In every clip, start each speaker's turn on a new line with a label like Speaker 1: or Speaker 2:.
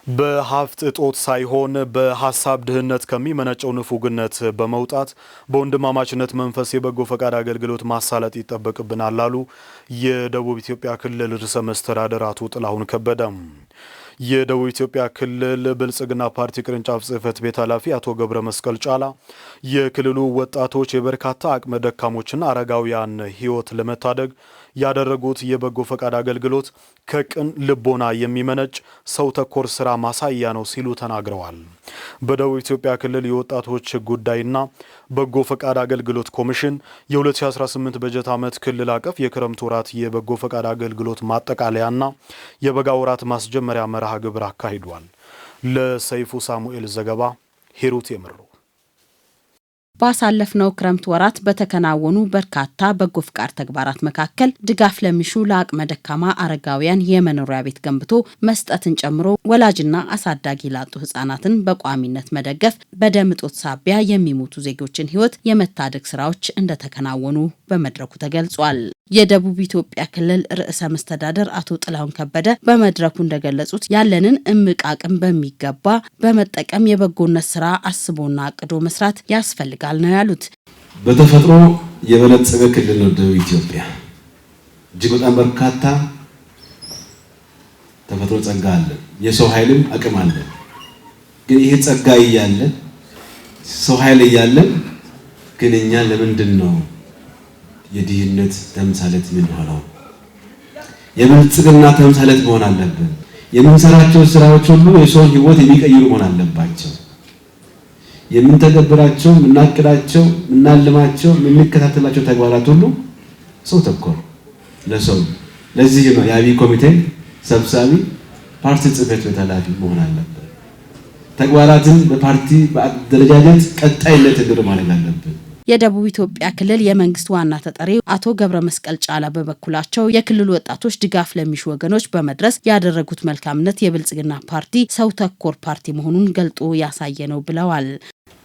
Speaker 1: በሀብት እጦት ሳይሆን በሐሳብ ድህነት ከሚመነጨው ንፉግነት በመውጣት በወንድማማችነት መንፈስ የበጎ ፈቃድ አገልግሎት ማሳለጥ ይጠበቅብናል አሉ የደቡብ ኢትዮጵያ ክልል ርዕሰ መስተዳድር አቶ ጥላሁን ከበደ። የደቡብ ኢትዮጵያ ክልል ብልጽግና ፓርቲ ቅርንጫፍ ጽሕፈት ቤት ኃላፊ አቶ ገብረ መስቀል ጫላ የክልሉ ወጣቶች የበርካታ አቅመ ደካሞችና አረጋውያን ሕይወት ለመታደግ ያደረጉት የበጎ ፈቃድ አገልግሎት ከቅን ልቦና የሚመነጭ ሰው ተኮር ስራ ማሳያ ነው ሲሉ ተናግረዋል። በደቡብ ኢትዮጵያ ክልል የወጣቶች ጉዳይና በጎ ፈቃድ አገልግሎት ኮሚሽን የ2018 በጀት ዓመት ክልል አቀፍ የክረምት ወራት የበጎ ፈቃድ አገልግሎት ማጠቃለያና የበጋ ወራት ማስጀመሪያ መርሃ ግብር አካሂዷል። ለሰይፉ ሳሙኤል ዘገባ ሂሩት የምሩ።
Speaker 2: ባሳለፍነው ክረምት ወራት በተከናወኑ በርካታ በጎ ፍቃድ ተግባራት መካከል ድጋፍ ለሚሹ ለአቅመ ደካማ አረጋውያን የመኖሪያ ቤት ገንብቶ መስጠትን ጨምሮ ወላጅና አሳዳጊ ላጡ ህጻናትን በቋሚነት መደገፍ፣ በደም እጦት ሳቢያ የሚሞቱ ዜጎችን ህይወት የመታደግ ስራዎች እንደተከናወኑ በመድረኩ ተገልጿል። የደቡብ ኢትዮጵያ ክልል ርዕሰ መስተዳድር አቶ ጥላሁን ከበደ በመድረኩ እንደገለጹት ያለንን እምቅ አቅም በሚገባ በመጠቀም የበጎነት ስራ አስቦና አቅዶ መስራት ያስፈልጋል ነው ያሉት።
Speaker 3: በተፈጥሮ የበለጸገ ክልል ነው ደቡብ ኢትዮጵያ። እጅግ በጣም በርካታ ተፈጥሮ ጸጋ አለ፣ የሰው ኃይልም አቅም አለ። ግን ይሄ ጸጋ እያለ ሰው ኃይል እያለ ግን እኛ ለምንድን ነው የድህነት ተምሳሌት ምን ሆነው? የብልጽግና ተምሳሌት መሆን አለብን። የምንሰራቸው ስራዎች ሁሉ የሰው ህይወት የሚቀይሩ መሆን አለባቸው። የምንተገብራቸው፣ የምናቅዳቸው፣ የምናልማቸው፣ የምንከታተላቸው ተግባራት ሁሉ ሰው ተኮር ለሰው። ለዚህ ነው የአብይ ኮሚቴ ሰብሳቢ ፓርቲ ጽሕፈት ቤት ኃላፊ መሆን አለበት። ተግባራትን በፓርቲ በአደረጃጀት ቀጣይነት እንዲኖር ማድረግ አለብን።
Speaker 2: የደቡብ ኢትዮጵያ ክልል የመንግስት ዋና ተጠሪ አቶ ገብረ መስቀል ጫላ በበኩላቸው የክልሉ ወጣቶች ድጋፍ ለሚሹ ወገኖች በመድረስ ያደረጉት መልካምነት የብልጽግና ፓርቲ ሰው ተኮር ፓርቲ መሆኑን ገልጦ ያሳየ ነው ብለዋል።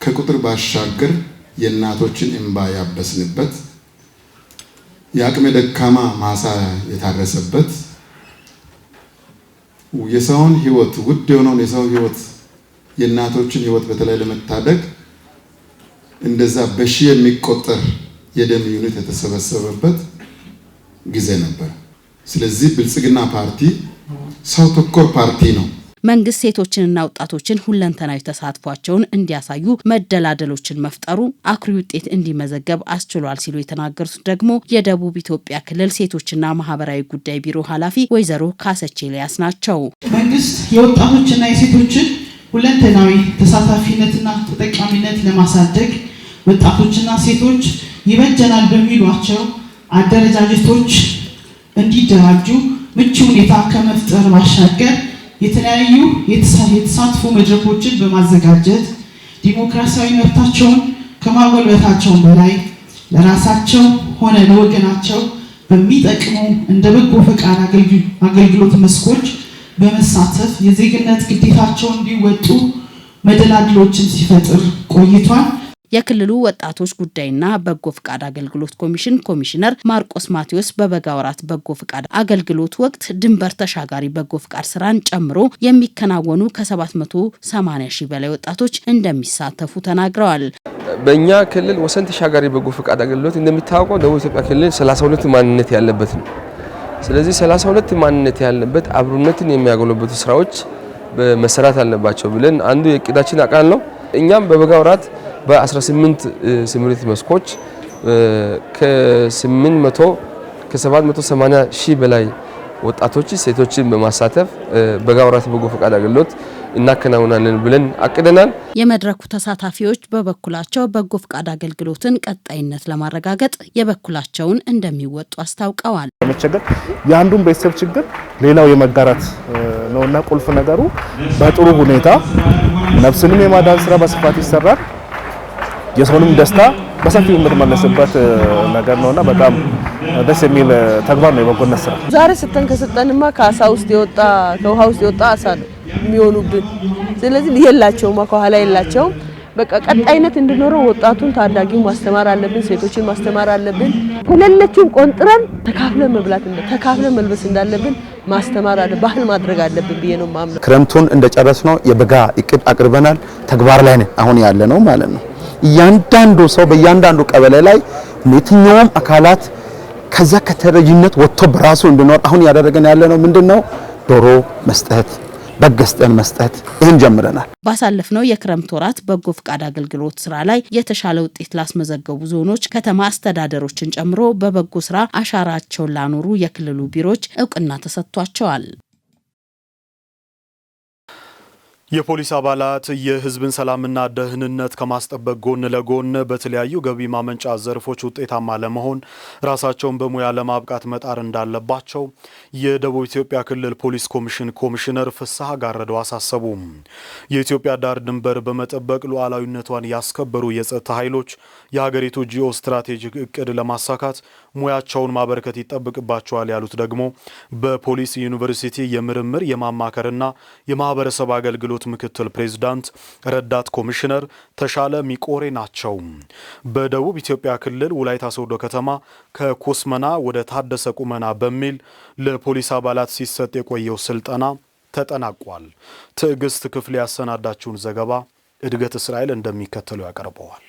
Speaker 4: ከቁጥር ባሻገር የእናቶችን እንባ ያበስንበት፣ የአቅመ ደካማ ማሳ የታረሰበት፣ የሰውን ህይወት ውድ የሆነውን የሰው ህይወት የእናቶችን ህይወት በተለይ ለመታደግ እንደዛ በሺህ የሚቆጠር የደም ዩኒት የተሰበሰበበት ጊዜ ነበር። ስለዚህ ብልጽግና ፓርቲ ሰው ተኮር ፓርቲ ነው።
Speaker 2: መንግስት ሴቶችንና ወጣቶችን ሁለንተናዊ ተሳትፏቸውን እንዲያሳዩ መደላደሎችን መፍጠሩ አኩሪ ውጤት እንዲመዘገብ አስችሏል ሲሉ የተናገሩት ደግሞ የደቡብ ኢትዮጵያ ክልል ሴቶችና ማህበራዊ ጉዳይ ቢሮ ኃላፊ ወይዘሮ ካሰች ኤልያስ ናቸው።
Speaker 5: መንግስት የወጣቶችና የሴቶችን ሁለንተናዊ ተሳታፊነትና ተጠቃሚነት ለማሳደግ ወጣቶችና ሴቶች ይበጀናል በሚሏቸው አደረጃጀቶች እንዲደራጁ ምቹ ሁኔታ ከመፍጠር ባሻገር የተለያዩ የተሳትፎ መድረኮችን በማዘጋጀት ዲሞክራሲያዊ መብታቸውን ከማጎልበታቸው በላይ ለራሳቸው ሆነ ለወገናቸው በሚጠቅሙ እንደ በጎ ፈቃድ አገልግሎት መስኮች በመሳተፍ የዜግነት ግዴታቸውን እንዲወጡ መደላድሎችን ሲፈጥር ቆይቷል።
Speaker 2: የክልሉ ወጣቶች ጉዳይና በጎ ፈቃድ አገልግሎት ኮሚሽን ኮሚሽነር ማርቆስ ማቴዎስ በበጋ ወራት በጎ ፈቃድ አገልግሎት ወቅት ድንበር ተሻጋሪ በጎ ፈቃድ ስራን ጨምሮ የሚከናወኑ ከ780 ሺህ በላይ ወጣቶች እንደሚሳተፉ ተናግረዋል።
Speaker 6: በእኛ ክልል ወሰን ተሻጋሪ በጎ ፈቃድ አገልግሎት እንደሚታወቀው ደቡብ ኢትዮጵያ ክልል 32 ማንነት ያለበት ነው። ስለዚህ 32 ማንነት ያለበት አብሮነትን የሚያጎለብቱ ስራዎች በመሰራት አለባቸው ብለን አንዱ የእቅዳችን አካል ነው። እኛም በበጋ ወራት በ18 ስምሪት መስኮች ከ780 ሺህ በላይ ወጣቶች ሴቶችን በማሳተፍ በጋ ወራት በጎ ፈቃድ አገልግሎት እናከናውናለን ብለን አቅደናል።
Speaker 2: የመድረኩ ተሳታፊዎች በበኩላቸው በጎ ፈቃድ አገልግሎትን ቀጣይነት ለማረጋገጥ የበኩላቸውን እንደሚወጡ አስታውቀዋል።
Speaker 7: መቸገር የአንዱን ቤተሰብ ችግር ሌላው የመጋራት ነውና ቁልፍ ነገሩ በጥሩ ሁኔታ ነፍስንም የማዳን ስራ በስፋት ይሰራል። የሰውንም ደስታ በሰፊው የምትመለስበት ነገር ነውና በጣም ደስ የሚል ተግባር ነው የበጎነት ስራ።
Speaker 8: ዛሬ ስተን ከሰጠንማ ከአሳ ውስጥ የወጣ ከውሃ ውስጥ የወጣ አሳ ነው የሚሆኑብን። ስለዚህ የላቸውም ከኋላ የላቸውም። በቃ ቀጣይነት እንዲኖረው ወጣቱን ታዳጊው ማስተማር አለብን፣ ሴቶችን ማስተማር አለብን። ከሌለችም ቆንጥረን ተካፍለን መብላት ተካፍለን መልበስ እንዳለብን ማስተማር አለ ባህል ማድረግ አለብን ብዬ ነው ማምነው።
Speaker 9: ክረምቱን እንደጨረስነው የበጋ እቅድ አቅርበናል። ተግባር ላይ ነን አሁን ያለ ነው ማለት ነው። እያንዳንዱ ሰው በእያንዳንዱ ቀበሌ ላይ የትኛውም አካላት ከዛ ከተረጂነት ወጥቶ በራሱ እንዲኖር አሁን ያደረገን ያለ ነው ምንድነው ዶሮ መስጠት በገስጠን መስጠት ይሄን ጀምረናል።
Speaker 2: ባሳለፍነው የክረምት ወራት በጎ ፍቃድ አገልግሎት ስራ ላይ የተሻለ ውጤት ላስመዘገቡ ዞኖች ከተማ አስተዳደሮችን ጨምሮ በበጎ ስራ አሻራቸውን ላኖሩ የክልሉ ቢሮዎች እውቅና ተሰጥቷቸዋል።
Speaker 1: የፖሊስ አባላት የህዝብን ሰላምና ደህንነት ከማስጠበቅ ጎን ለጎን በተለያዩ ገቢ ማመንጫ ዘርፎች ውጤታማ ለመሆን ራሳቸውን በሙያ ለማብቃት መጣር እንዳለባቸው የደቡብ ኢትዮጵያ ክልል ፖሊስ ኮሚሽን ኮሚሽነር ፍስሐ ጋረደው አሳሰቡ። የኢትዮጵያ ዳር ድንበር በመጠበቅ ሉዓላዊነቷን ያስከበሩ የጸጥታ ኃይሎች የሀገሪቱ ጂኦ ስትራቴጂክ እቅድ ለማሳካት ሙያቸውን ማበርከት ይጠበቅባቸዋል ያሉት ደግሞ በፖሊስ ዩኒቨርሲቲ የምርምር የማማከርና የማህበረሰብ አገልግሎት ምክትል ፕሬዝዳንት ረዳት ኮሚሽነር ተሻለ ሚቆሬ ናቸው። በደቡብ ኢትዮጵያ ክልል ወላይታ ሶዶ ከተማ ከኩስመና ወደ ታደሰ ቁመና በሚል ለፖሊስ አባላት ሲሰጥ የቆየው ስልጠና ተጠናቋል። ትዕግስት ክፍል ያሰናዳችውን ዘገባ እድገት እስራኤል እንደሚከተለው ያቀርበዋል።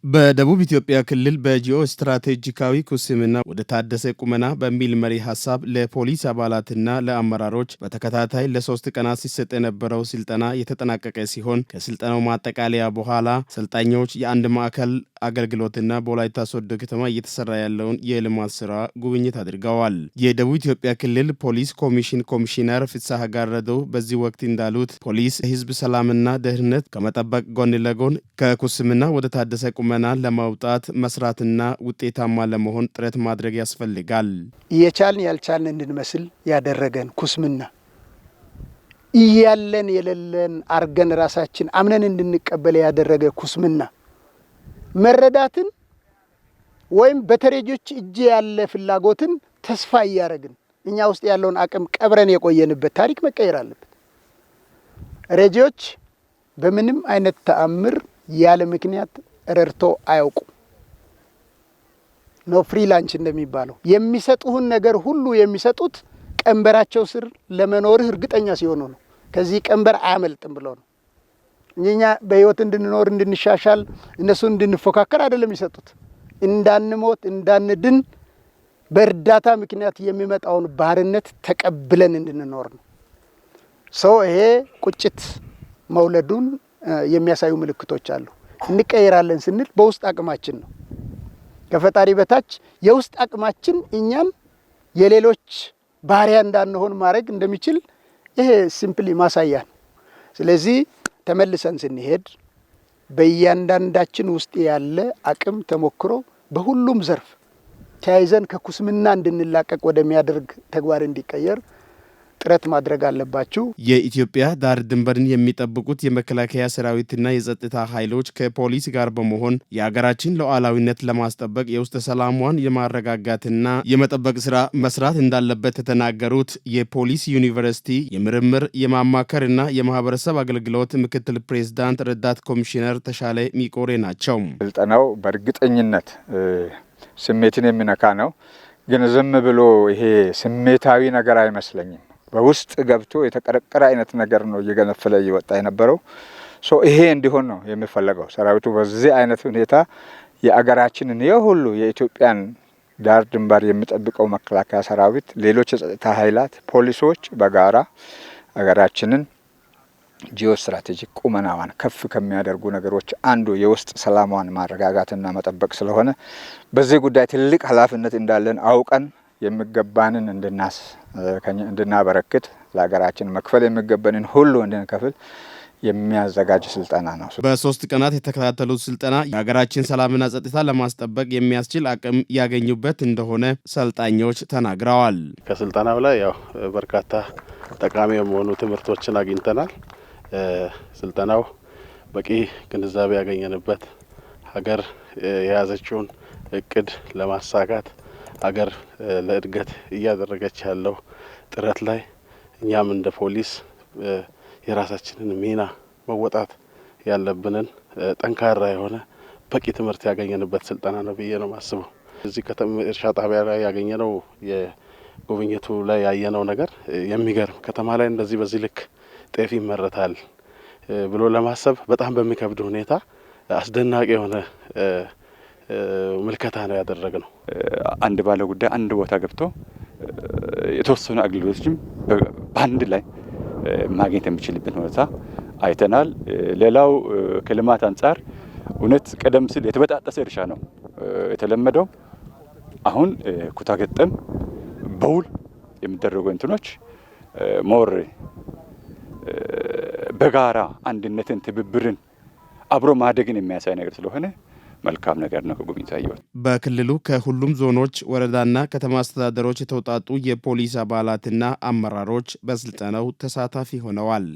Speaker 10: በደቡብ ኢትዮጵያ ክልል በጂኦ ስትራቴጂካዊ ኩስምና ወደ ታደሰ ቁመና በሚል መሪ ሐሳብ ለፖሊስ አባላትና ለአመራሮች በተከታታይ ለ3 ቀናት ሲሰጥ የነበረው ስልጠና የተጠናቀቀ ሲሆን ከስልጠናው ማጠቃለያ በኋላ ሰልጣኞች የአንድ ማዕከል አገልግሎትና በወላይታ ሶዶ ከተማ እየተሰራ ያለውን የልማት ስራ ጉብኝት አድርገዋል። የደቡብ ኢትዮጵያ ክልል ፖሊስ ኮሚሽን ኮሚሽነር ፍስሐ ጋረደው በዚህ ወቅት እንዳሉት ፖሊስ የህዝብ ሰላምና ደህንነት ከመጠበቅ ጎን ለጎን ከኩስምና ወደ ታደሰ ቁመና ለማውጣት መስራትና ውጤታማ ለመሆን ጥረት ማድረግ ያስፈልጋል።
Speaker 11: እየቻልን ያልቻልን እንድንመስል ያደረገን ኩስምና እያለን የሌለን አርገን ራሳችን አምነን እንድንቀበል ያደረገ ኩስምና መረዳትን ወይም በተረጆች እጅ ያለ ፍላጎትን ተስፋ እያረግን እኛ ውስጥ ያለውን አቅም ቀብረን የቆየንበት ታሪክ መቀየር አለበት። ረጆች በምንም አይነት ተአምር ያለ ምክንያት ረርቶ አያውቁ ነው። ፍሪላንስ እንደሚባለው የሚሰጡህን ነገር ሁሉ የሚሰጡት ቀንበራቸው ስር ለመኖርህ እርግጠኛ ሲሆኑ ነው። ከዚህ ቀንበር አያመልጥም ብለው ነው። እኛ በህይወት እንድንኖር እንድንሻሻል እነሱ እንድንፎካከር አይደለም የሚሰጡት። እንዳንሞት እንዳንድን በእርዳታ ምክንያት የሚመጣውን ባርነት ተቀብለን እንድንኖር ነው። ሰው ይሄ ቁጭት መውለዱን የሚያሳዩ ምልክቶች አሉ። እንቀየራለን ስንል በውስጥ አቅማችን ነው። ከፈጣሪ በታች የውስጥ አቅማችን እኛን የሌሎች ባሪያ እንዳንሆን ማድረግ እንደሚችል ይሄ ሲምፕሊ ማሳያ ነው። ስለዚህ ተመልሰን ስንሄድ በእያንዳንዳችን ውስጥ ያለ አቅም ተሞክሮ በሁሉም ዘርፍ ተያይዘን ከኩስምና እንድንላቀቅ ወደሚያደርግ ተግባር እንዲቀየር ጥረት ማድረግ አለባችሁ።
Speaker 10: የኢትዮጵያ ዳር ድንበርን የሚጠብቁት የመከላከያ ሰራዊትና የጸጥታ ኃይሎች ከፖሊስ ጋር በመሆን የሀገራችን ሉዓላዊነት ለማስጠበቅ የውስጥ ሰላሟን የማረጋጋትና የመጠበቅ ስራ መስራት እንዳለበት የተናገሩት የፖሊስ ዩኒቨርሲቲ የምርምር የማማከርና የማህበረሰብ አገልግሎት ምክትል ፕሬዝዳንት ረዳት ኮሚሽነር ተሻለ ሚቆሬ ናቸው።
Speaker 12: ስልጠናው በእርግጠኝነት ስሜትን የሚነካ ነው። ግን ዝም ብሎ ይሄ ስሜታዊ ነገር አይመስለኝም። በውስጥ ገብቶ የተቀረቀረ አይነት ነገር ነው እየገነፈለ እየወጣ የነበረው። ይሄ እንዲሆን ነው የሚፈለገው። ሰራዊቱ በዚህ አይነት ሁኔታ የአገራችንን የሁሉ የኢትዮጵያን ዳር ድንበር የሚጠብቀው መከላከያ ሰራዊት፣ ሌሎች የጸጥታ ኃይላት፣ ፖሊሶች በጋራ አገራችንን ጂኦ ስትራቴጂክ ቁመናዋን ከፍ ከሚያደርጉ ነገሮች አንዱ የውስጥ ሰላሟን ማረጋጋትና መጠበቅ ስለሆነ በዚህ ጉዳይ ትልቅ ኃላፊነት እንዳለን አውቀን የሚገባንን እንድናበረክት ለሀገራችን መክፈል የሚገባንን ሁሉ እንድንከፍል የሚያዘጋጅ ስልጠና ነው።
Speaker 10: በ3 ቀናት የተከታተሉት ስልጠና የሀገራችን ሰላምና ጸጥታ ለማስጠበቅ የሚያስችል አቅም ያገኙበት እንደሆነ ሰልጣኞች ተናግረዋል።
Speaker 7: ከስልጠናው ላይ በርካታ ጠቃሚ የሆኑ ትምህርቶችን አግኝተናል። ስልጠናው በቂ ግንዛቤ ያገኘንበት ሀገር የያዘችውን እቅድ ለማሳካት ሀገር ለእድገት እያደረገች ያለው ጥረት ላይ እኛም እንደ ፖሊስ የራሳችንን ሚና መወጣት ያለብንን ጠንካራ የሆነ በቂ ትምህርት ያገኘንበት ስልጠና ነው ብዬ ነው ማስበው። እዚህ ከተማ እርሻ ጣቢያ ላይ ያገኘነው
Speaker 13: ጉብኝቱ ላይ ያየነው ነገር የሚገርም ከተማ ላይ እንደዚህ በዚህ ልክ ጤፍ ይመረታል ብሎ ለማሰብ በጣም በሚከብድ ሁኔታ አስደናቂ የሆነ ምልከታ ነው ያደረግነው።
Speaker 14: አንድ ባለ ጉዳይ አንድ ቦታ ገብቶ የተወሰኑ አገልግሎቶችም በአንድ ላይ ማግኘት የሚችልበት ሁኔታ አይተናል። ሌላው ከልማት አንጻር እውነት ቀደም ሲል የተበጣጠሰ እርሻ ነው የተለመደው። አሁን ኩታ ገጠም በውል የሚደረጉ እንትኖች ሞር በጋራ አንድነትን፣ ትብብርን፣ አብሮ ማደግን የሚያሳይ ነገር ስለሆነ መልካም ነገር ነው ከጉብኝቱ ያየሁት።
Speaker 10: በክልሉ ከሁሉም ዞኖች ወረዳና ከተማ አስተዳደሮች የተውጣጡ የፖሊስ አባላትና አመራሮች በስልጠናው ተሳታፊ ሆነዋል።